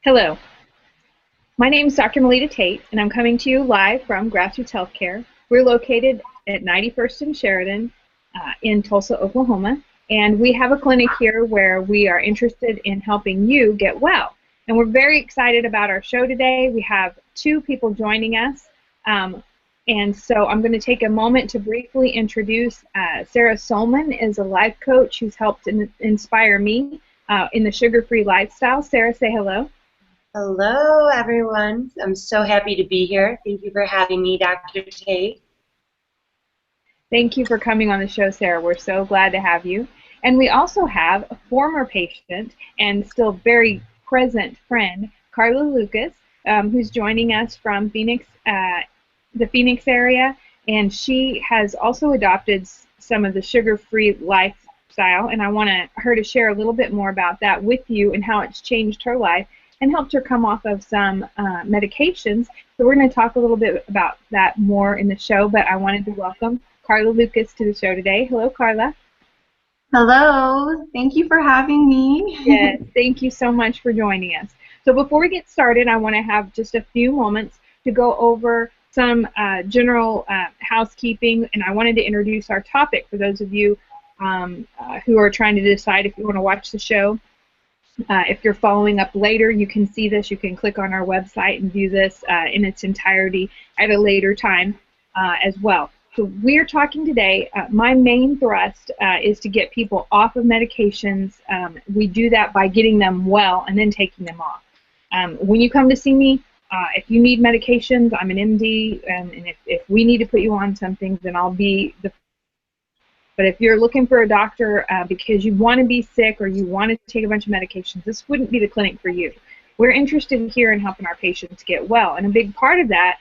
Hello, my name is Dr. Melita Tate, and I'm coming to you live from Grassroots Healthcare. We're located at 91st and Sheridan in Tulsa, Oklahoma, and we have a clinic here where we are interested in helping you get well. And we're very excited about our show today. We have two people joining us, and so I'm going to take a moment to briefly introduce Sarah Solman is a life coach who's helped inspire me in the sugar-free lifestyle. Sarah, say hello. Hello, everyone. I'm so happy to be here. Thank you for having me, Dr. Tate. Thank you for coming on the show, Sarah. We're so glad to have you. And we also have a former patient and still very present friend, Carla Lucas, who's joining us from Phoenix, the Phoenix area. And she has also adopted some of the sugar-free lifestyle. And I want her to share a little bit more about that with you and how it's changed her life and helped her come off of some medications. So we're going to talk a little bit about that more in the show, but I wanted to welcome Carla Lucas to the show today. Hello, Carla. Hello. Thank you for having me. Yes, thank you so much for joining us. So before we get started, I want to have just a few moments to go over some general housekeeping, and I wanted to introduce our topic for those of you who are trying to decide if you want to watch the show. If you're following up later, you can see this. You can click on our website and view this in its entirety at a later time as well. So we're talking today, my main thrust is to get people off of medications. We do that by getting them well and then taking them off. When you come to see me, if you need medications, I'm an MD, and if we need to put you on something, then I'll be the. But if you're looking for a doctor because you want to be sick or you want to take a bunch of medications, this wouldn't be the clinic for you. We're interested here in helping our patients get well, and a big part of that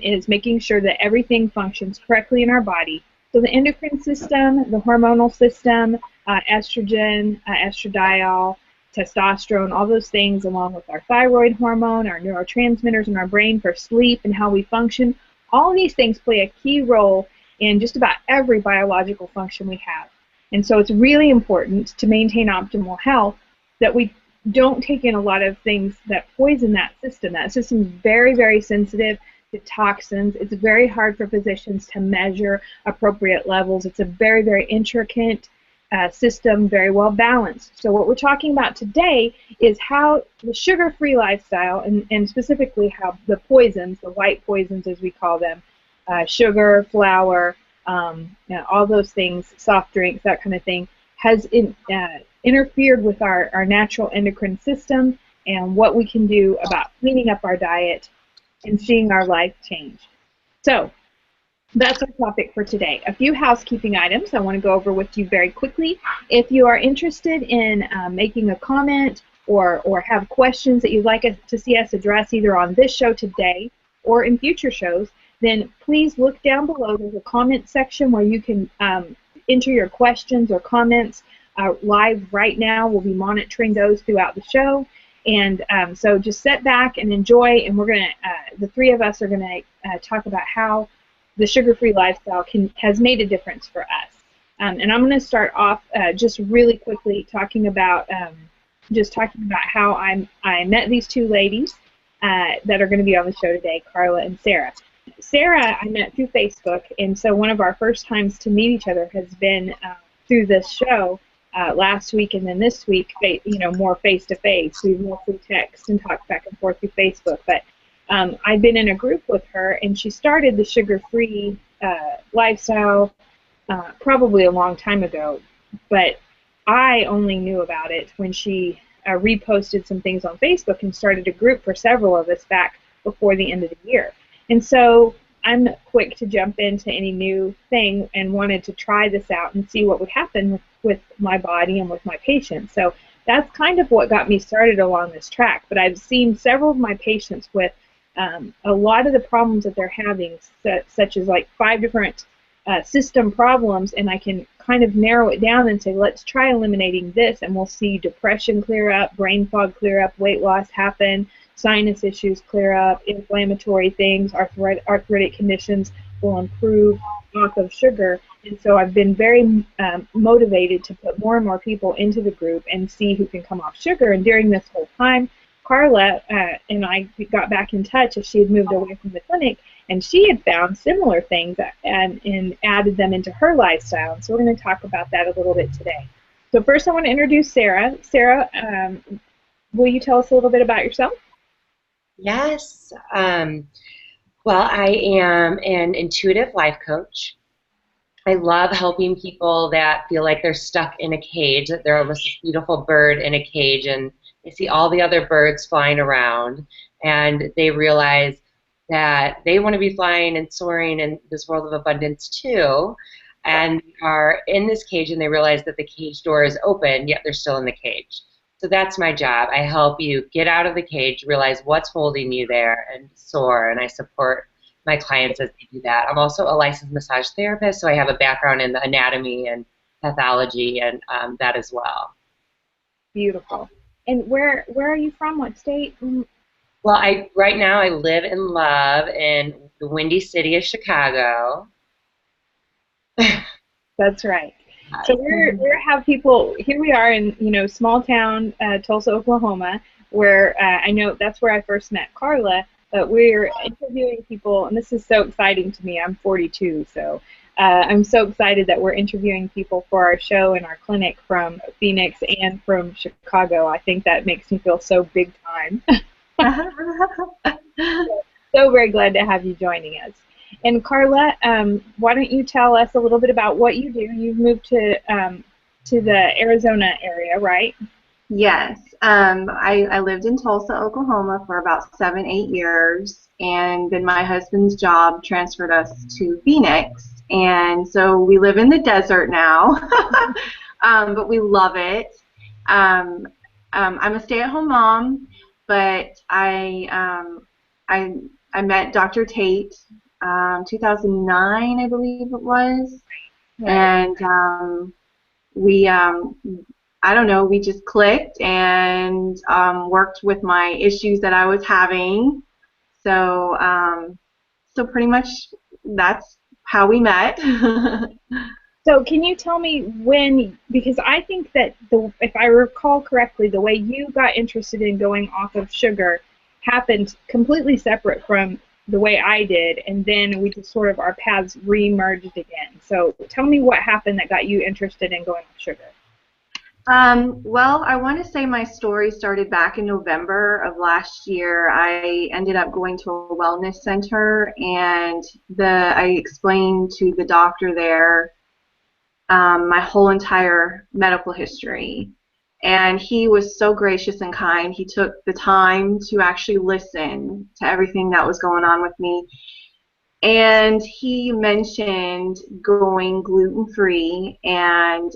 is making sure that everything functions correctly in our body. So the endocrine system, the hormonal system, estrogen, estradiol, testosterone, all those things, along with our thyroid hormone, our neurotransmitters in our brain for sleep and how we function, all these things play a key role in just about every biological function we have. And so it's really important to maintain optimal health that we don't take in a lot of things that poison that system. That system is very, very sensitive to toxins. It's very hard for physicians to measure appropriate levels. It's a very, very intricate system, very well balanced. So what we're talking about today is how the sugar-free lifestyle, and specifically how the poisons, the white poisons as we call them, sugar, flour, all those things, soft drinks, that kind of thing, has interfered with our natural endocrine system and what we can do about cleaning up our diet and seeing our life change. So that's our topic for today. A few housekeeping items I want to go over with you very quickly. If you are interested in making a comment or have questions that you'd like us to see us address either on this show today or in future shows, then please look down below. There's a comment section where you can enter your questions or comments live right now. We'll be monitoring those throughout the show. And so just sit back and enjoy, and we're going to, the three of us are going to talk about how the sugar-free lifestyle has made a difference for us. And I'm going to start off just really quickly talking about how I met these two ladies that are going to be on the show today, Carla and Sarah. Sarah I met through Facebook, and so one of our first times to meet each other has been through this show last week, and then this week, more face-to-face. We mostly text and talk back and forth through Facebook, but I've been in a group with her, and she started the sugar-free lifestyle probably a long time ago, but I only knew about it when she reposted some things on Facebook and started a group for several of us back before the end of the year. And so I'm quick to jump into any new thing and wanted to try this out and see what would happen with my body and with my patients. So that's kind of what got me started along this track. But I've seen several of my patients with a lot of the problems that they're having, such as like 5 different system problems, and I can kind of narrow it down and say, let's try eliminating this, and we'll see depression clear up, brain fog clear up, weight loss happen, sinus issues clear up, inflammatory things, arthritic conditions will improve off of sugar. And so I've been very motivated to put more and more people into the group and see who can come off sugar. And during this whole time, Carla and I got back in touch as she had moved away from the clinic, and she had found similar things and added them into her lifestyle. So we're going to talk about that a little bit today. So first I want to introduce Sarah. Sarah, will you tell us a little bit about yourself? Yes. Well, I am an intuitive life coach. I love helping people that feel like they're stuck in a cage, that they're almost this beautiful bird in a cage, and they see all the other birds flying around, and they realize that they want to be flying and soaring in this world of abundance too, and are in this cage, and they realize that the cage door is open, yet they're still in the cage. So that's my job. I help you get out of the cage, realize what's holding you there, and soar, and I support my clients as they do that. I'm also a licensed massage therapist, so I have a background in the anatomy and pathology and that as well. Beautiful. And where are you from? What state? Well, right now I live and love in the windy city of Chicago. That's right. So we have people, here we are in, small town Tulsa, Oklahoma, where I know that's where I first met Carla, but we're interviewing people, and this is so exciting to me. I'm 42, so I'm so excited that we're interviewing people for our show and our clinic from Phoenix and from Chicago. I think that makes me feel so big time. So very glad to have you joining us. And Carla, why don't you tell us a little bit about what you do? You've moved to the Arizona area, right? Yes. I lived in Tulsa, Oklahoma for about 7-8 years, and then my husband's job transferred us to Phoenix, and so we live in the desert now, but we love it. I'm a stay-at-home mom, but I met Dr. Tate 2009, I believe it was, and I don't know, we just clicked and worked with my issues that I was having. So, so pretty much that's how we met. So can you tell me when, because I think that, if I recall correctly, the way you got interested in going off of sugar happened completely separate from the way I did, and then we just sort of, our paths re-merged again. So tell me what happened that got you interested in going off sugar. Well, I want to say my story started back in November of last year. I ended up going to a wellness center, and I explained to the doctor there my whole entire medical history. And he was so gracious and kind. He took the time to actually listen to everything that was going on with me. And he mentioned going gluten-free and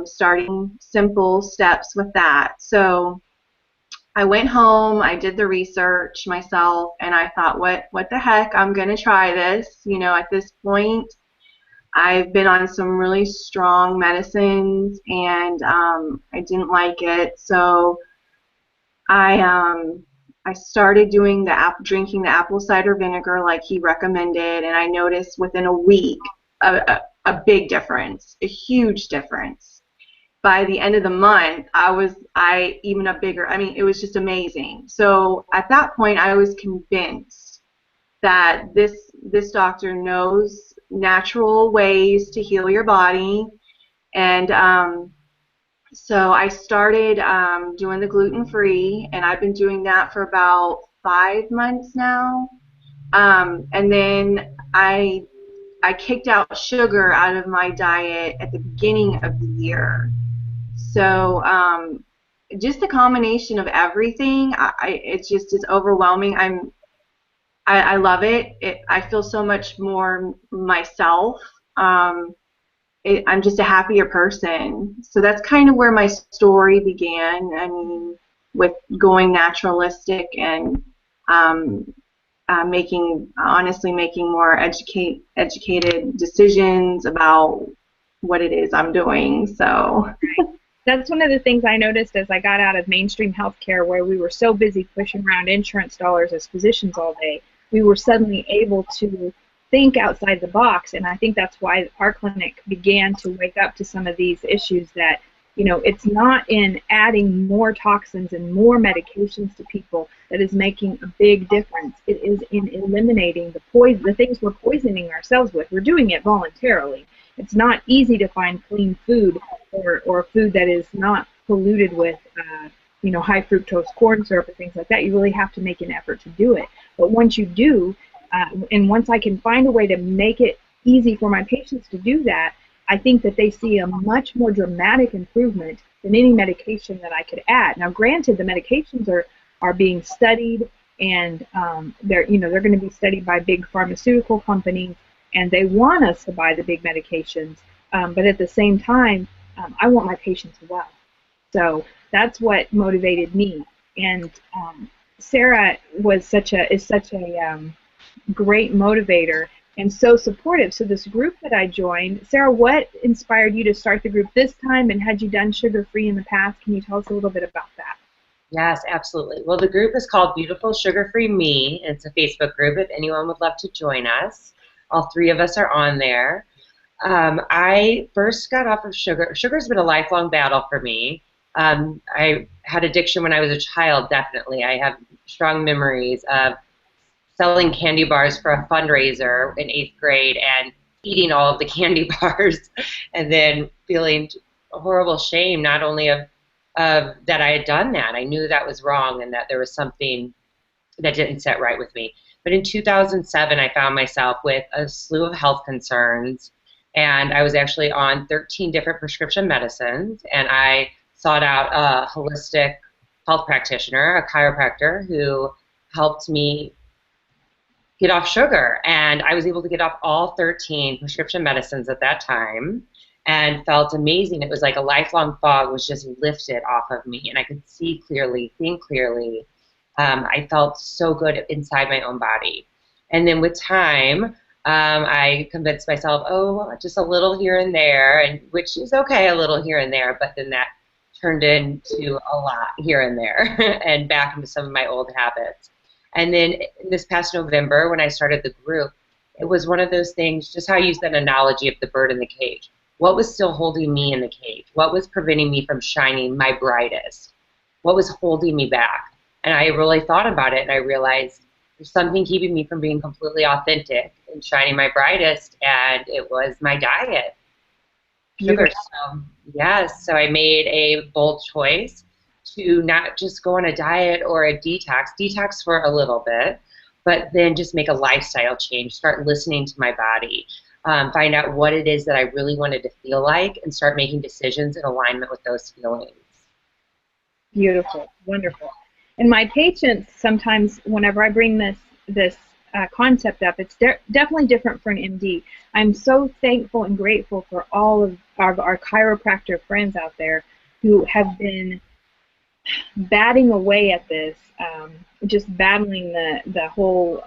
starting simple steps with that. So I went home, I did the research myself, and I thought, what the heck, I'm going to try this. At this point, I've been on some really strong medicines, and I didn't like it. So I started doing drinking the apple cider vinegar like he recommended, and I noticed within a week a big difference, a huge difference. By the end of the month, even a bigger. I mean, it was just amazing. So at that point, I was convinced that this doctor knows natural ways to heal your body, and so I started doing the gluten-free, and I've been doing that for about 5 months now. And then I kicked out sugar out of my diet at the beginning of the year. So just the combination of everything, it's overwhelming. I love it. I feel so much more myself. I'm just a happier person. So that's kind of where my story began. I mean, with going naturalistic and honestly making more educated decisions about what it is I'm doing. So that's one of the things I noticed as I got out of mainstream healthcare, where we were so busy pushing around insurance dollars as physicians all day. We were suddenly able to think outside the box, and I think that's why our clinic began to wake up to some of these issues that You know, it's not in adding more toxins and more medications to people that is making a big difference. It is in eliminating the things we're poisoning ourselves with. We're doing it voluntarily. It's not easy to find clean food or food that is not polluted with, you know, high fructose corn syrup and things like that. You really have to make an effort to do it. But once you do, and once I can find a way to make it easy for my patients to do that, I think that they see a much more dramatic improvement than any medication that I could add. Now, granted, the medications are being studied, and they're going to be studied by big pharmaceutical companies, and they want us to buy the big medications. But at the same time, I want my patients well. So that's what motivated me. And Sarah is such a great motivator and so supportive. So this group that I joined, Sarah, what inspired you to start the group this time, and had you done Sugar-Free in the past? Can you tell us a little bit about that? Yes, absolutely. Well, the group is called Beautiful Sugar-Free Me. It's a Facebook group if anyone would love to join us. All three of us are on there. I first got off of sugar. Sugar's been a lifelong battle for me. I had addiction when I was a child, definitely. I have strong memories of selling candy bars for a fundraiser in 8th grade and eating all of the candy bars and then feeling horrible shame, not only of that I had done that. I knew that was wrong and that there was something that didn't set right with me. But in 2007, I found myself with a slew of health concerns, and I was actually on 13 different prescription medicines, and I sought out a holistic health practitioner, a chiropractor, who helped me get off sugar. And I was able to get off all 13 prescription medicines at that time and felt amazing. It was like a lifelong fog was just lifted off of me, and I could see clearly, think clearly. I felt so good inside my own body. And then with time, I convinced myself, oh, just a little here and there, and which is okay, a little here and there, but then that turned into a lot here and there and back into some of my old habits. And then this past November, when I started the group, it was one of those things, just how I used that analogy of the bird in the cage. What was still holding me in the cage? What was preventing me from shining my brightest? What was holding me back? And I really thought about it, and I realized there's something keeping me from being completely authentic and shining my brightest, and it was my diet. Sugar. So, yes, so I made a bold choice to not just go on a diet or a detox for a little bit, but then just make a lifestyle change, start listening to my body, find out what it is that I really wanted to feel like, and start making decisions in alignment with those feelings. Beautiful, wonderful. And my patients, sometimes whenever I bring this concept up, it's definitely different for an MD. I'm so thankful and grateful for all of our chiropractor friends out there who have been batting away at this, just battling the whole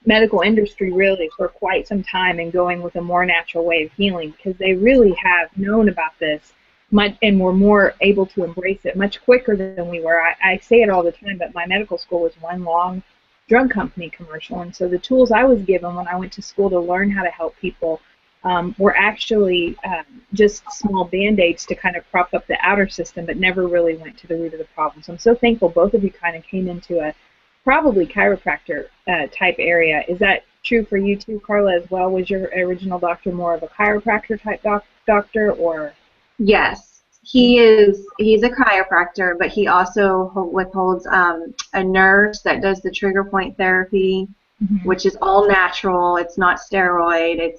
medical industry really for quite some time and going with a more natural way of healing, because they really have known about this much and were more able to embrace it much quicker than we were. I say it all the time, but my medical school was one long drug company commercial, and so the tools I was given when I went to school to learn how to help people were actually just small band-aids to kind of prop up the outer system, but never really went to the root of the problem. So I'm so thankful both of you kind of came into a probably chiropractor type area. Is that true for you too, Carla, as well? Was your original doctor more of a chiropractor type doctor, or? Yes, he's a chiropractor, but he also withholds a nurse that does the trigger point therapy, which is all natural. It's not steroid.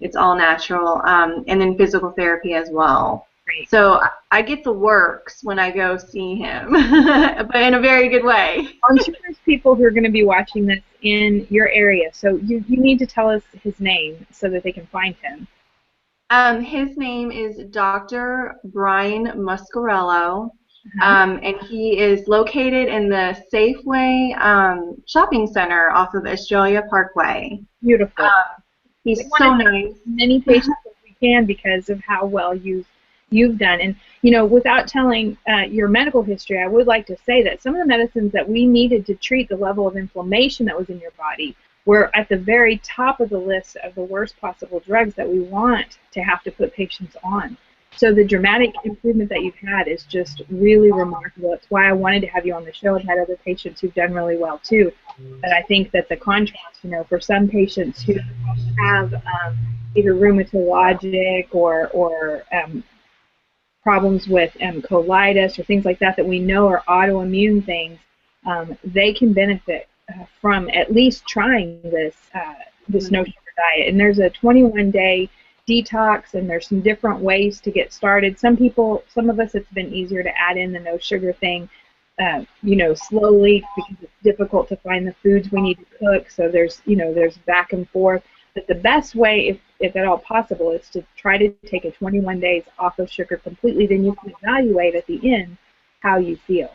It's all natural, and then physical therapy as well. Great. So I get the works when I go see him, but in a very good way. I'm sure there's people who are going to be watching this in your area, so you need to tell us his name so that they can find him. His name is Dr. Brian Muscarello, and he is located in the Safeway shopping center off of Australia Parkway. Beautiful. He's so nice. Many patients as we can because of how well you've done. And you know, without telling your medical history, I would like to say that some of the medicines that we needed to treat the level of inflammation that was in your body were at the very top of the list of the worst possible drugs that we want to have to put patients on. So the dramatic improvement that you've had is just really remarkable. It's why I wanted to have you on the show. I've had other patients who've done really well too. But I think that the contrast, for some patients who have either rheumatologic or problems with colitis or things like that that we know are autoimmune things, they can benefit from at least trying this no sugar diet. And there's a 21-day detox, and there's some different ways to get started. Some of us, it's been easier to add in the no sugar thing, slowly, because it's difficult to find the foods we need to cook. So there's back and forth. But the best way, if at all possible, is to try to take a 21 days off of sugar completely. Then you can evaluate at the end how you feel.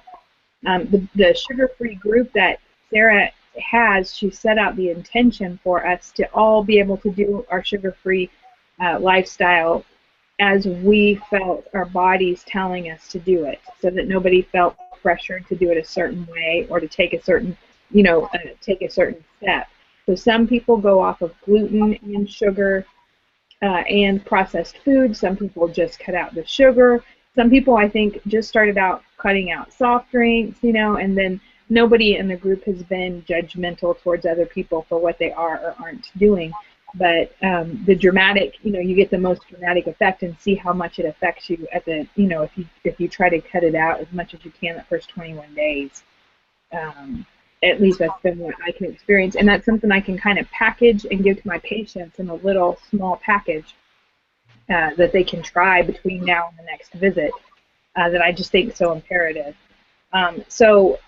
The sugar-free group that Sarah has, she set out the intention for us to all be able to do our sugar-free lifestyle as we felt our bodies telling us to do it, so that nobody felt pressured to do it a certain way or to take a certain, take a certain step. So some people go off of gluten and sugar and processed food. Some people just cut out the sugar. Some people, I think, just started out cutting out soft drinks, and then nobody in the group has been judgmental towards other people for what they are or aren't doing. But the dramatic, you get the most dramatic effect, and see how much it affects you at the, if you try to cut it out as much as you can the first 21 days. At least that's been what I can experience, and that's something I can kind of package and give to my patients in a little small package that they can try between now and the next visit, that I just think is so imperative. So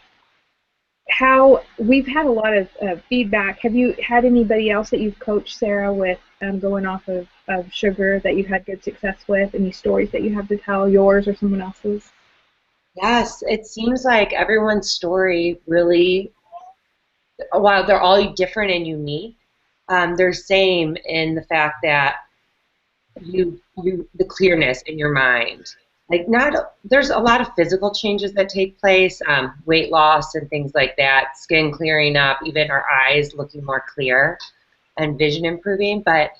how we've had a lot of feedback. Have you had anybody else that you've coached, Sarah, with going off of sugar that you've had good success with? Any stories that you have to tell, yours or someone else's? Yes, it seems like everyone's story really, while they're all different and unique, they're same in the fact that the clearness in your mind. There's a lot of physical changes that take place, weight loss and things like that, skin clearing up, even our eyes looking more clear and vision improving, but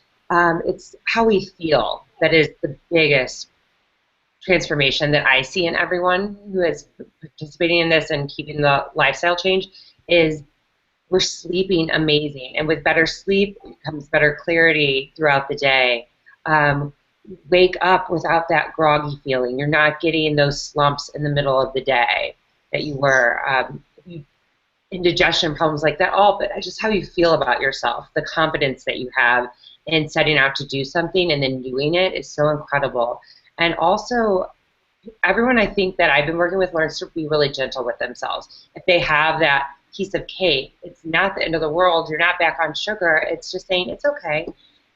it's how we feel that is the biggest transformation that I see in everyone who is participating in this and keeping the lifestyle change. Is we're sleeping amazing, and with better sleep comes better clarity throughout the day. Wake up without that groggy feeling. You're not getting those slumps in the middle of the day that you were. Indigestion problems like that, but just how you feel about yourself, the confidence that you have in setting out to do something and then doing it is so incredible. And also, everyone I think that I've been working with learns to be really gentle with themselves. If they have that piece of cake, it's not the end of the world. You're not back on sugar. It's just saying it's okay,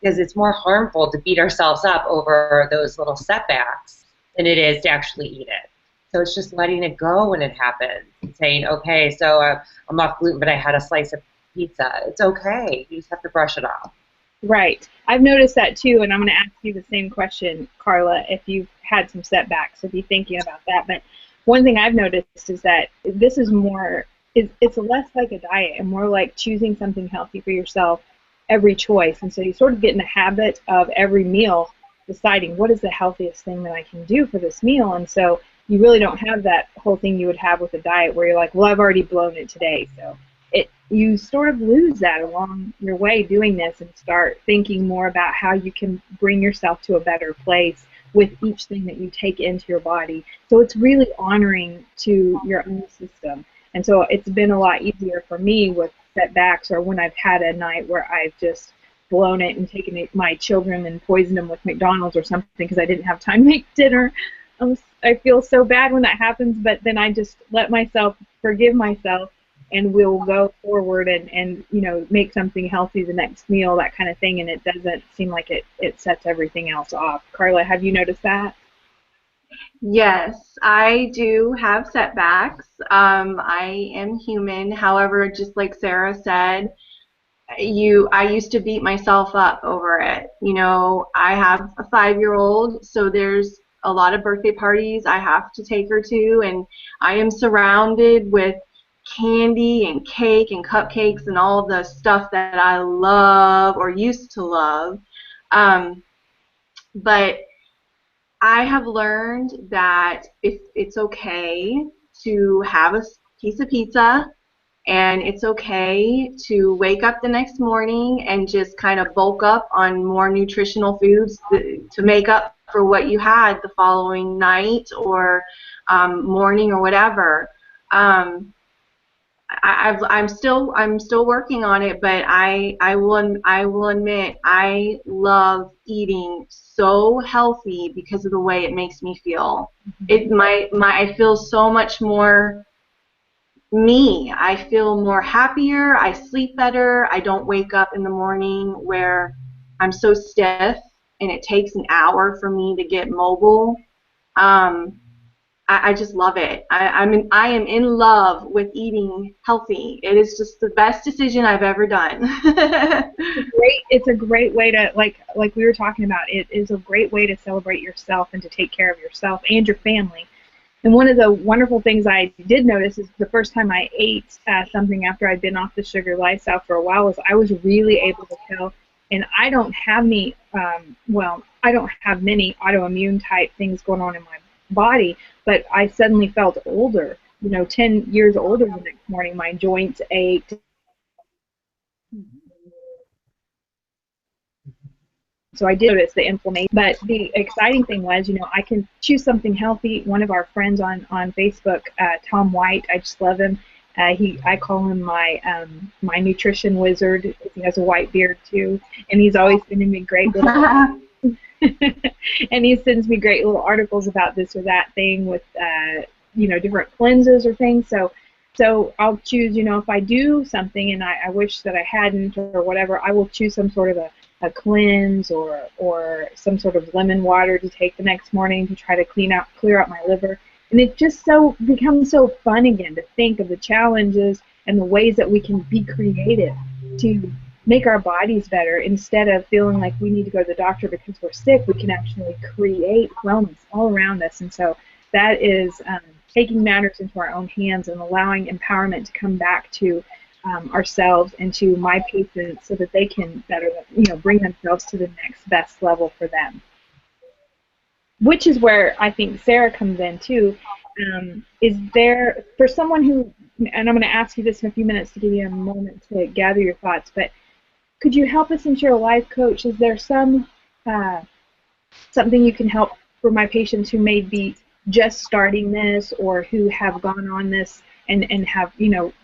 because it's more harmful to beat ourselves up over those little setbacks than it is to actually eat it. So it's just letting it go when it happens and saying, okay, so I'm off gluten, but I had a slice of pizza. It's okay. You just have to brush it off. Right. I've noticed that too, and I'm going to ask you the same question, Carla, if you've had some setbacks, if you're thinking about that. But one thing I've noticed is that this is more, it's less like a diet and more like choosing something healthy for yourself every choice. And so you sort of get in the habit of every meal deciding what is the healthiest thing that I can do for this meal. And so you really don't have that whole thing you would have with a diet where you're like, well, I've already blown it today. So you sort of lose that along your way doing this, and start thinking more about how you can bring yourself to a better place with each thing that you take into your body. So it's really honoring to your own system. And so it's been a lot easier for me with setbacks, or when I've had a night where I've just blown it and taken my children and poisoned them with McDonald's or something because I didn't have time to make dinner. I feel so bad when that happens, but then I just let myself forgive myself, and we'll go forward and make something healthy the next meal, that kind of thing, and it doesn't seem like it sets everything else off. Carla, have you noticed that? Yes, I do have setbacks. I am human. However, just like Sarah said, I used to beat myself up over it. I have a 5-year-old, so there's a lot of birthday parties I have to take her to, and I am surrounded with candy and cake and cupcakes and all the stuff that I love or used to love. But I have learned that if it's okay to have a piece of pizza, and it's okay to wake up the next morning and just kind of bulk up on more nutritional foods to make up for what you had the following night or morning or whatever. I'm still working on it, but I will admit I love eating so healthy because of the way it makes me feel. I feel so much more me. I feel more happier. I sleep better. I don't wake up in the morning where I'm so stiff and it takes an hour for me to get mobile. I just love it. I am in love with eating healthy. It is just the best decision I've ever done. It's a great way to, like we were talking about, it is a great way to celebrate yourself and to take care of yourself and your family. And one of the wonderful things I did notice is the first time I ate something after I'd been off the sugar lifestyle for a while was I was really able to tell, and I don't have any, I don't have many autoimmune type things going on in my body, but I suddenly felt older, 10 years older the next morning. My joints ached. So I did notice the inflammation. But the exciting thing was, I can choose something healthy. One of our friends on Facebook, Tom White, I just love him. I call him my nutrition wizard. He has a white beard too, and he's always sending me great little and he sends me great little articles about this or that thing with different cleanses or things. So I'll choose, if I do something and I wish that I hadn't or whatever, I will choose some sort of a cleanse or some sort of lemon water to take the next morning to try to clear out my liver. And it just becomes so fun again to think of the challenges and the ways that we can be creative to make our bodies better. Instead of feeling like we need to go to the doctor because we're sick, we can actually create wellness all around us. And so that is taking matters into our own hands and allowing empowerment to come back to ourselves and to my patients so that they can better, bring themselves to the next best level for them. Which is where I think Sarah comes in too. Is there, for someone who, and I'm going to ask you this in a few minutes to give you a moment to gather your thoughts, but could you help us, since you're a life coach, is there something you can help for my patients who may be just starting this or who have gone on this and have,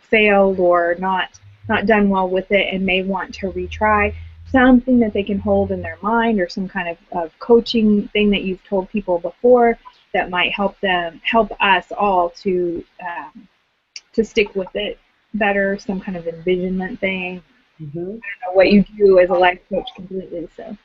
failed or not done well with it and may want to retry, something that they can hold in their mind or some kind of coaching thing that you've told people before that might help us all to stick with it better, some kind of envisionment thing. I don't know what you do as a life coach completely. So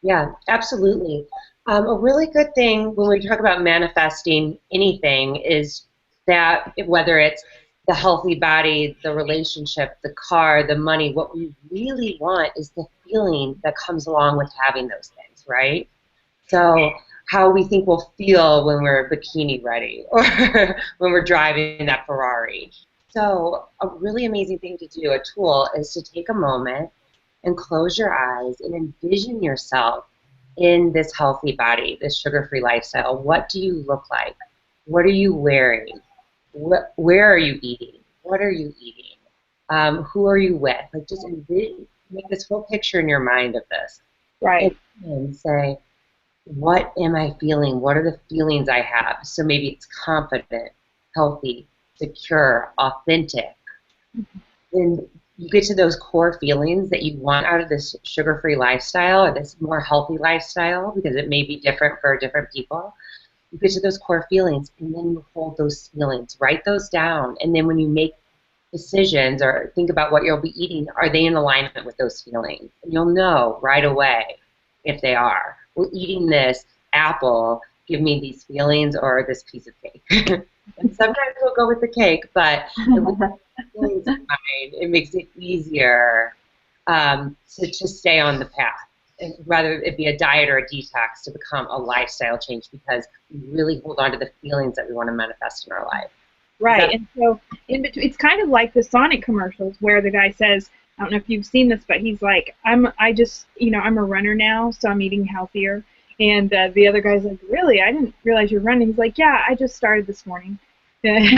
yeah, absolutely. A really good thing when we talk about manifesting anything is that whether it's the healthy body, the relationship, the car, the money, what we really want is the feeling that comes along with having those things, right? So how we think we'll feel when we're bikini ready or when we're driving that Ferrari. So a really amazing thing to do, a tool, is to take a moment and close your eyes and envision yourself in this healthy body, this sugar-free lifestyle. What do you look like? What are you wearing? Where are you eating? What are you eating? Who are you with? Like, just envision, make this whole picture in your mind of this. Right. And say, what am I feeling? What are the feelings I have? So maybe it's confident, healthy, secure, authentic. And you get to those core feelings that you want out of this sugar-free lifestyle or this more healthy lifestyle, because it may be different for different people. You get to those core feelings, and then you hold those feelings. Write those down, and then when you make decisions or think about what you'll be eating, are they in alignment with those feelings? And you'll know right away if they are. Will eating this apple give me these feelings or this piece of cake? And sometimes we'll go with the cake, but feelings in mind, it makes it easier to stay on the path. And rather it be a diet or a detox to become a lifestyle change, because we really hold on to the feelings that we want to manifest in our life. Right, and so in between, it's kind of like the Sonic commercials where the guy says, I don't know if you've seen this, but he's like, I'm a runner now, so I'm eating healthier. And the other guy's like, really? I didn't realize you're running. He's like, yeah, I just started this morning. He's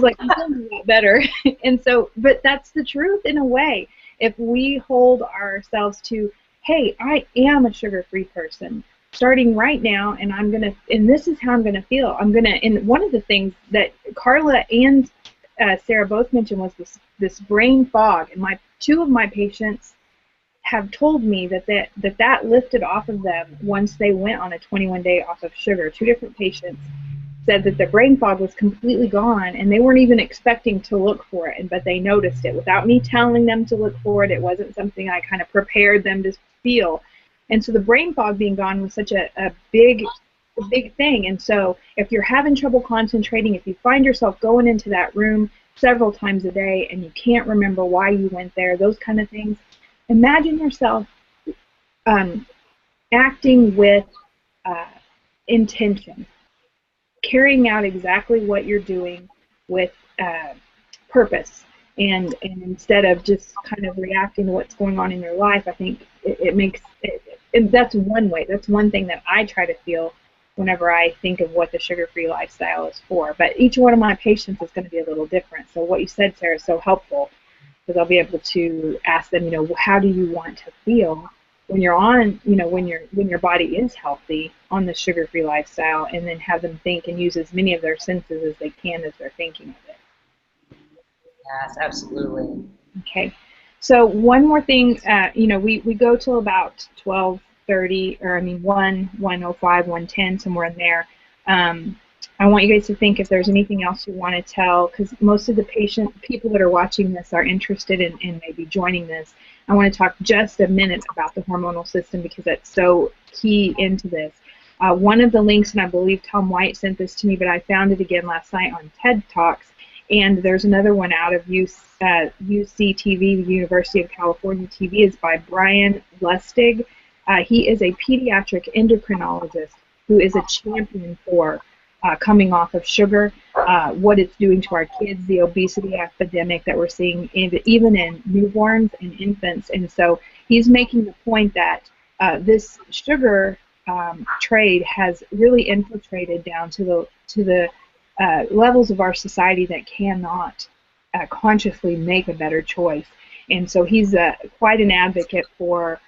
like, I'm feeling a lot better. And so, but that's the truth in a way. If we hold ourselves to, hey, I am a sugar-free person starting right now, and and this is how I'm gonna feel. And one of the things that Carla and Sarah both mentioned was this brain fog. And two of my patients have told me that lifted off of them once they went on a 21-day off of sugar. Two different patients said that the brain fog was completely gone, and they weren't even expecting to look for it, but they noticed it without me telling them to look for it. It wasn't something I kind of prepared them to feel. And so the brain fog being gone was such a big thing. And so if you're having trouble concentrating, if you find yourself going into that room several times a day and you can't remember why you went there, those kind of things, imagine yourself acting with intention, carrying out exactly what you're doing with purpose, and instead of just kind of reacting to what's going on in your life. I think it makes it, and that's one way. That's one thing that I try to feel whenever I think of what the sugar-free lifestyle is for. But each one of my patients is going to be a little different. So what you said, Sarah, is so helpful, because I'll be able to ask them, how do you want to feel when you're on, when your body is healthy on the sugar-free lifestyle, and then have them think and use as many of their senses as they can as they're thinking of it. Yes, absolutely. Okay. So one more thing, we go till about 12:30, or 1:05, 1:10, somewhere in there. I want you guys to think if there's anything else you want to tell, because most of the people that are watching this are interested in maybe joining this. I want to talk just a minute about the hormonal system, because that's so key into this. One of the links, and I believe Tom White sent this to me, but I found it again last night on TED Talks, and there's another one out of UC TV, the University of California TV, is by Brian Lustig. He is a pediatric endocrinologist who is a champion for coming off of sugar, what it's doing to our kids, the obesity epidemic that we're seeing even in newborns and infants. And so he's making the point that this sugar trade has really infiltrated down to the levels of our society that cannot consciously make a better choice. And so he's quite an advocate for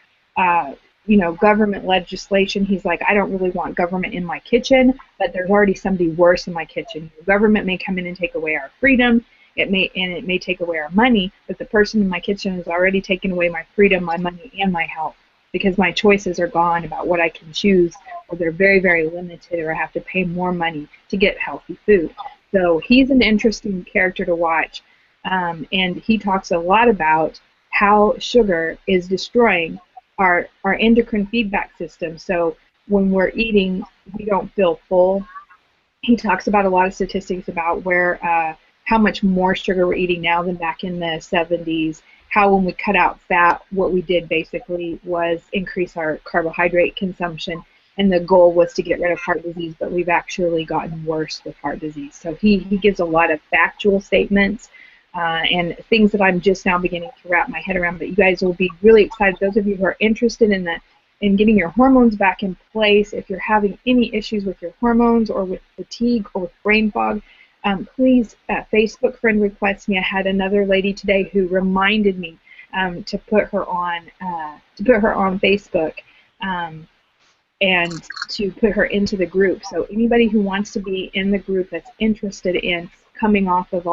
government legislation. He's like, I don't really want government in my kitchen, but there's already somebody worse in my kitchen. The government may come in and take away our freedom. It may take away our money, but the person in my kitchen has already taken away my freedom, my money, and my health, because my choices are gone about what I can choose, or they're very, very limited, or I have to pay more money to get healthy food. So he's an interesting character to watch, and he talks a lot about how sugar is destroying our endocrine feedback system. So when we're eating, we don't feel full. He talks about a lot of statistics about how much more sugar we're eating now than back in the 70s, how when we cut out fat, what we did basically was increase our carbohydrate consumption, and the goal was to get rid of heart disease, but we've actually gotten worse with heart disease. So he gives a lot of factual statements and things that I'm just now beginning to wrap my head around, but you guys will be really excited. Those of you who are interested in getting your hormones back in place, if you're having any issues with your hormones or with fatigue or with brain fog, please Facebook friend request me. I had another lady today who reminded me to put her on Facebook and to put her into the group. So anybody who wants to be in the group that's interested in coming off of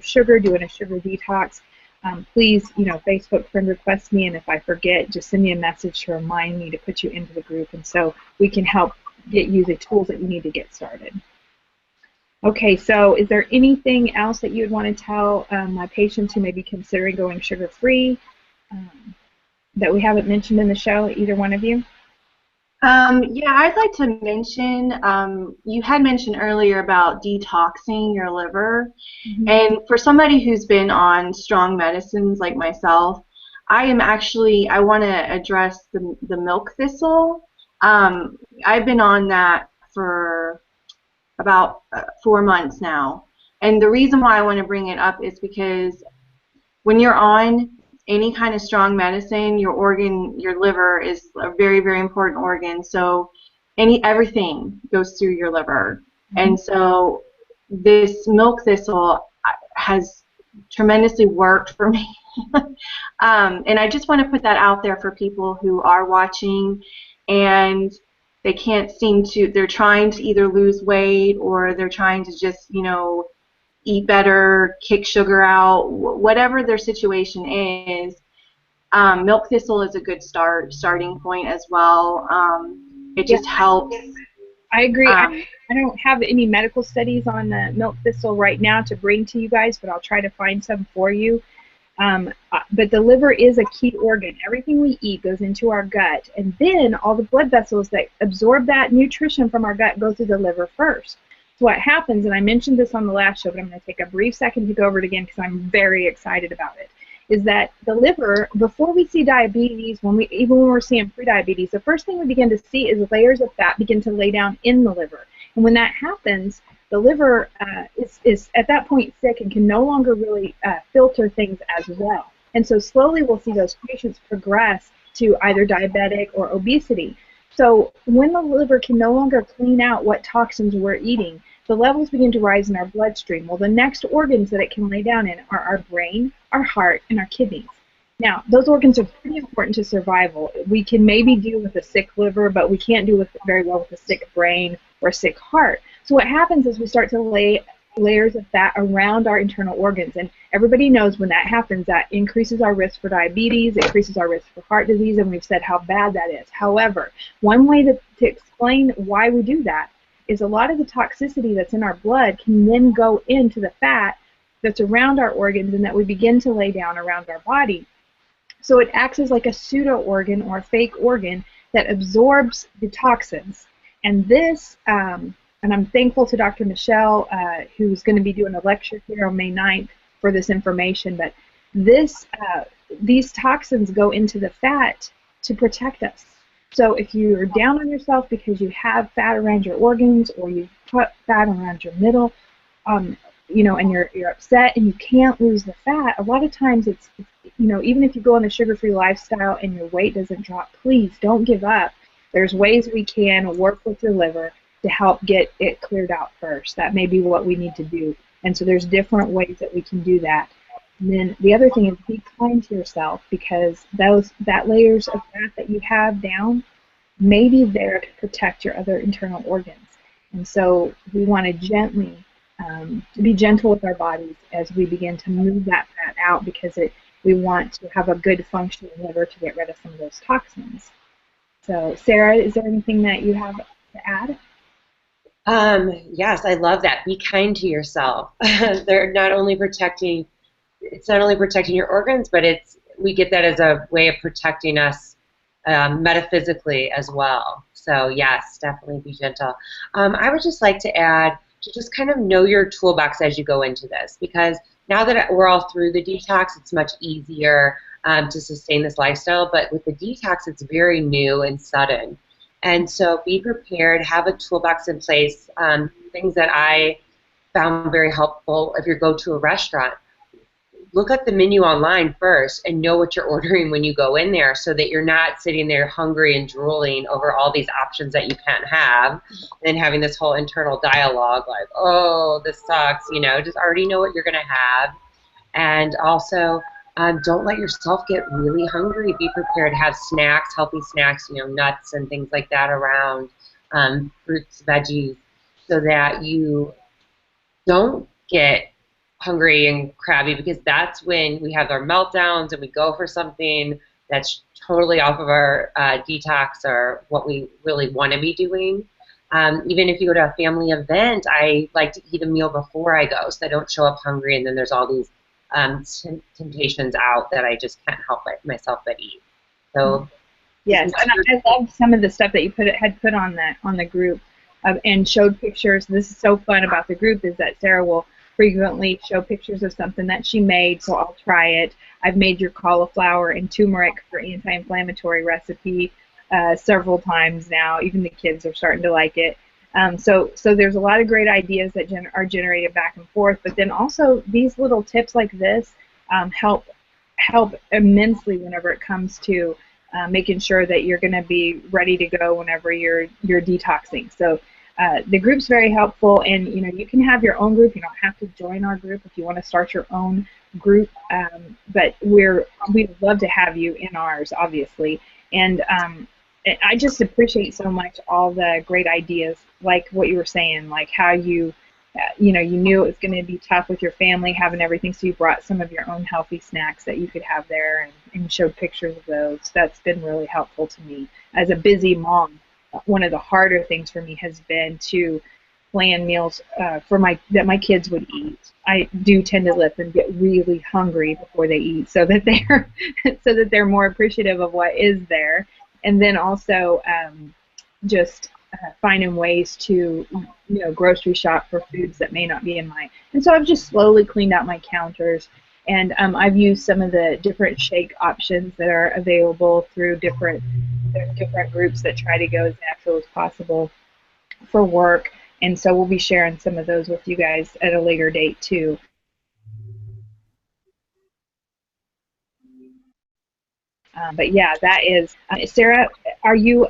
sugar, doing a sugar detox, please, Facebook friend request me, and if I forget, just send me a message to remind me to put you into the group, and so we can help get you the tools that you need to get started. Okay, so is there anything else that you would want to tell my patients who may be considering going sugar-free that we haven't mentioned in the show, either one of you? Yeah, I'd like to mention, you had mentioned earlier about detoxing your liver. Mm-hmm. And for somebody who's been on strong medicines like myself, I want to address the milk thistle. I've been on that for about 4 months now. And the reason why I want to bring it up is because when you're on any kind of strong medicine, your organ, your liver is a very, very important organ. So everything goes through your liver. And so this milk thistle has tremendously worked for me. And I just want to put that out there for people who are watching and they can't seem to, they're trying to either lose weight or they're trying to just, you know, eat better, kick sugar out, whatever their situation is. Milk thistle is a good starting point as well. It just helps. I agree. I don't have any medical studies on milk thistle right now to bring to you guys, but I'll try to find some for you. But the liver is a key organ. Everything we eat goes into our gut, and then all the blood vessels that absorb that nutrition from our gut go through the liver first. So what happens, and I mentioned this on the last show, but I'm going to take a brief second to go over it again because I'm very excited about it, is that the liver, before we see diabetes, even when we're seeing prediabetes, the first thing we begin to see is layers of fat begin to lay down in the liver. And when that happens, the liver is at that point sick and can no longer really filter things as well. And so slowly we'll see those patients progress to either diabetic or obesity. So when the liver can no longer clean out what toxins we're eating, the levels begin to rise in our bloodstream. Well, the next organs that it can lay down in are our brain, our heart, and our kidneys. Now, those organs are pretty important to survival. We can maybe deal with a sick liver, but we can't do very well with a sick brain or a sick heart. So what happens is we start to lay layers of fat around our internal organs, and everybody knows when that happens, that increases our risk for diabetes, increases our risk for heart disease, and we've said how bad that is. However, one way to explain why we do that is a lot of the toxicity that's in our blood can then go into the fat that's around our organs and that we begin to lay down around our body. So it acts as like a pseudo-organ or a fake organ that absorbs the toxins. And this, and I'm thankful to Dr. Michelle, who's going to be doing a lecture here on May 9th for this information, but these toxins go into the fat to protect us. So if you're down on yourself because you have fat around your organs or you put fat around your middle, you know, and you're upset and you can't lose the fat, a lot of times it's, you know, even if you go on the sugar-free lifestyle and your weight doesn't drop, please don't give up. There's ways we can work with your liver to help get it cleared out first. That may be what we need to do. And so there's different ways that we can do that. And then the other thing is be kind to yourself, because that layers of fat that you have down may be there to protect your other internal organs. And so we want to gently be gentle with our bodies as we begin to move that fat out, because we want to have a good functioning liver to get rid of some of those toxins. So Sarah, is there anything that you have to add? Yes, I love that. Be kind to yourself. They're not only protecting, it's not only protecting your organs, but we get that as a way of protecting us metaphysically as well. So yes, definitely be gentle. I would just like to add to just kind of know your toolbox as you go into this, because now that we're all through the detox, it's much easier to sustain this lifestyle. But with the detox, it's very new and sudden. And so be prepared, have a toolbox in place. Things that I found very helpful: if you go to a restaurant, look at the menu online first and know what you're ordering when you go in there, so that you're not sitting there hungry and drooling over all these options that you can't have, and having this whole internal dialogue like, oh, this sucks, you know. Just already know what you're going to have. And also, don't let yourself get really hungry. Be prepared. Have snacks, healthy snacks, you know, nuts and things like that around, fruits, veggies, so that you don't get hungry and crabby, because that's when we have our meltdowns and we go for something that's totally off of our detox or what we really want to be doing. Even if you go to a family event, I like to eat a meal before I go, so I don't show up hungry and then there's all these temptations out that I just can't help myself but eat. So yes, and I love some of the stuff that you had put on the group and showed pictures. This is so fun about the group, is that Sarah will frequently show pictures of something that she made, so I'll try it. I've made your cauliflower and turmeric for anti-inflammatory recipe several times now. Even the kids are starting to like it. So there's a lot of great ideas that are generated back and forth, but then also these little tips like this help help immensely whenever it comes to making sure that you're going to be ready to go whenever you're detoxing. So the group's very helpful, and you can have your own group. You don't have to join our group if you want to start your own group, but we'd love to have you in ours, obviously. And I just appreciate so much all the great ideas, like what you were saying, like how you knew it was going to be tough with your family having everything, so you brought some of your own healthy snacks that you could have there, and showed pictures of those. That's been really helpful to me as a busy mom. One of the harder things for me has been to plan meals that my kids would eat. I do tend to let them get really hungry before they eat, so that they're more appreciative of what is there, and then also just finding ways to grocery shop for foods that may not be in my. And so I've just slowly cleaned out my counters, and I've used some of the different shake options that are available through different groups that try to go as natural as possible for work. And so we'll be sharing some of those with you guys at a later date too. But yeah, that is Sarah. Are you?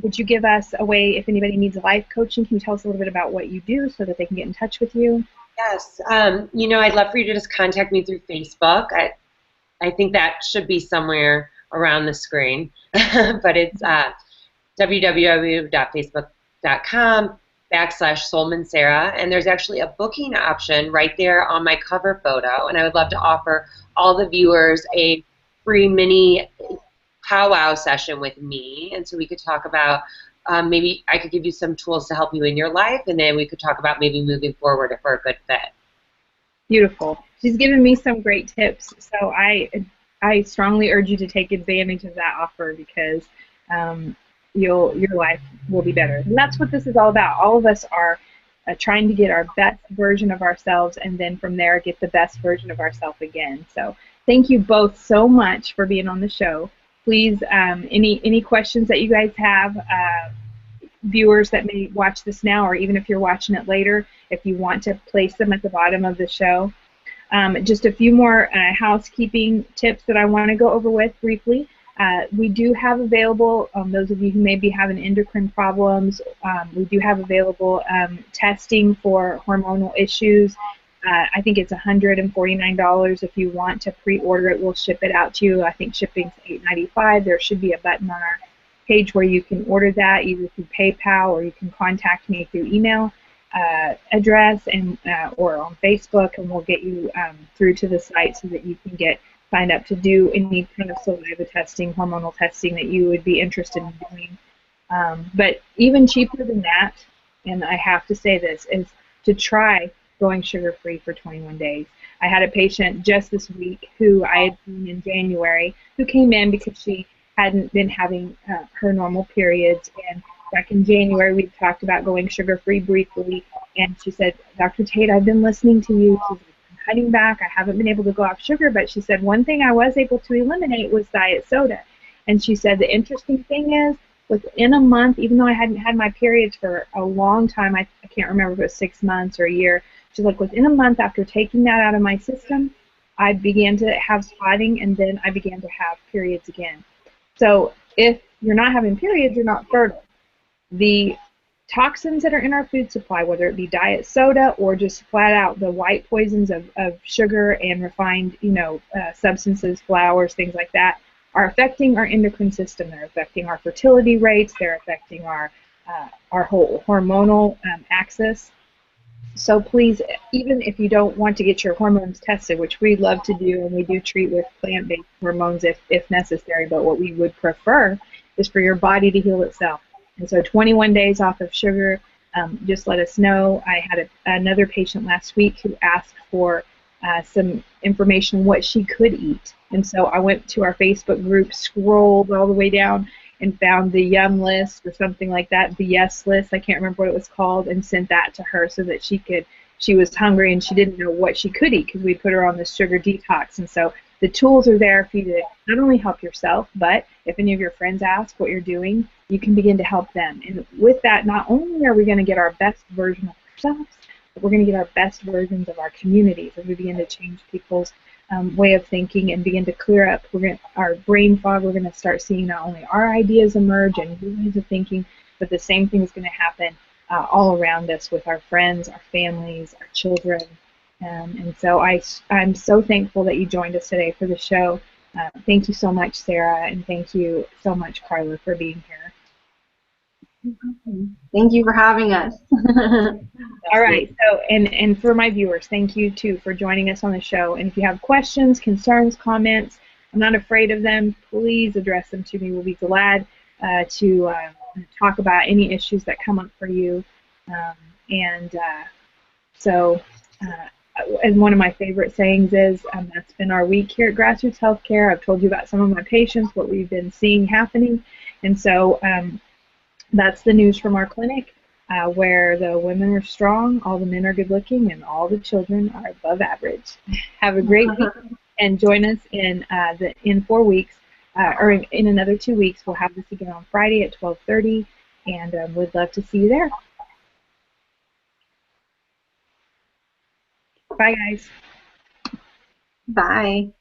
Would you give us a way if anybody needs a life coaching? Can you tell us a little bit about what you do so that they can get in touch with you? Yes. I'd love for you to just contact me through Facebook. I think that should be somewhere around the screen, but it's www.facebook.com/SoulmanSarah, and there's actually a booking option right there on my cover photo, and I would love to offer all the viewers a free mini powwow session with me, and so we could talk about maybe I could give you some tools to help you in your life, and then we could talk about maybe moving forward if we're a good fit. Beautiful. She's given me some great tips, so I strongly urge you to take advantage of that offer, because your life will be better. And that's what this is all about. All of us are trying to get our best version of ourselves, and then from there get the best version of ourselves again. So thank you both so much for being on the show. Please, any questions that you guys have, viewers that may watch this now, or even if you're watching it later, if you want to place them at the bottom of the show. Just a few more housekeeping tips that I want to go over with briefly. We do have available, those of you who may be having endocrine problems, we do have available testing for hormonal issues. I think it's $149 if you want to pre-order it. We'll ship it out to you. I think shipping's $8.95. There should be a button on our page where you can order that either through PayPal, or you can contact me through email address and or on Facebook, and we'll get you through to the site so that you can get signed up to do any kind of saliva testing, hormonal testing that you would be interested in doing. But even cheaper than that, and I have to say this, is to try going sugar-free for 21 days. I had a patient just this week who I had seen in January who came in because she hadn't been having her normal periods, and back in January we talked about going sugar-free briefly, and she said, Dr. Tate, I've been listening to you. She's like, I'm cutting back. I haven't been able to go off sugar, but she said one thing I was able to eliminate was diet soda. And she said the interesting thing is, within a month, even though I hadn't had my periods for a long time, I can't remember if it was 6 months or a year, she's like, within a month after taking that out of my system, I began to have spotting, and then I began to have periods again. So if you're not having periods, you're not fertile. The toxins that are in our food supply, whether it be diet soda or just flat out the white poisons of sugar and refined, substances, flours, things like that, are affecting our endocrine system. They're affecting our fertility rates. They're affecting our whole hormonal axis. So please, even if you don't want to get your hormones tested, which we love to do, and we do treat with plant-based hormones if necessary, but what we would prefer is for your body to heal itself. And so 21 days off of sugar, just let us know. I had another patient last week who asked for some information on what she could eat. And so I went to our Facebook group, scrolled all the way down, and found the yum list or something like that, the yes list, I can't remember what it was called, and sent that to her so that she was hungry and she didn't know what she could eat, because we put her on this sugar detox. And so the tools are there for you to not only help yourself, but if any of your friends ask what you're doing, you can begin to help them. And with that, not only are we going to get our best version of ourselves, but we're going to get our best versions of our communities as we begin to change people's way of thinking and begin to clear up our brain fog. We're going to start seeing not only our ideas emerge and new ways of thinking, but the same thing is going to happen all around us with our friends, our families, our children. And so I'm so thankful that you joined us today for the show. Thank you so much, Sarah, and thank you so much, Carla, for being here. Thank you for having us. All right, so and for my viewers, thank you too for joining us on the show. And if you have questions, concerns, comments, I'm not afraid of them. Please address them to me. We'll be glad to talk about any issues that come up for you. So as one of my favorite sayings is, that's been our week here at Grassroots Healthcare. I've told you about some of my patients, what we've been seeing happening, and so that's the news from our clinic, where the women are strong, all the men are good looking, and all the children are above average. Have a great week, and join us in 4 weeks, or in another 2 weeks. We'll have this again on Friday at 12:30, and we'd love to see you there. Bye, guys. Bye.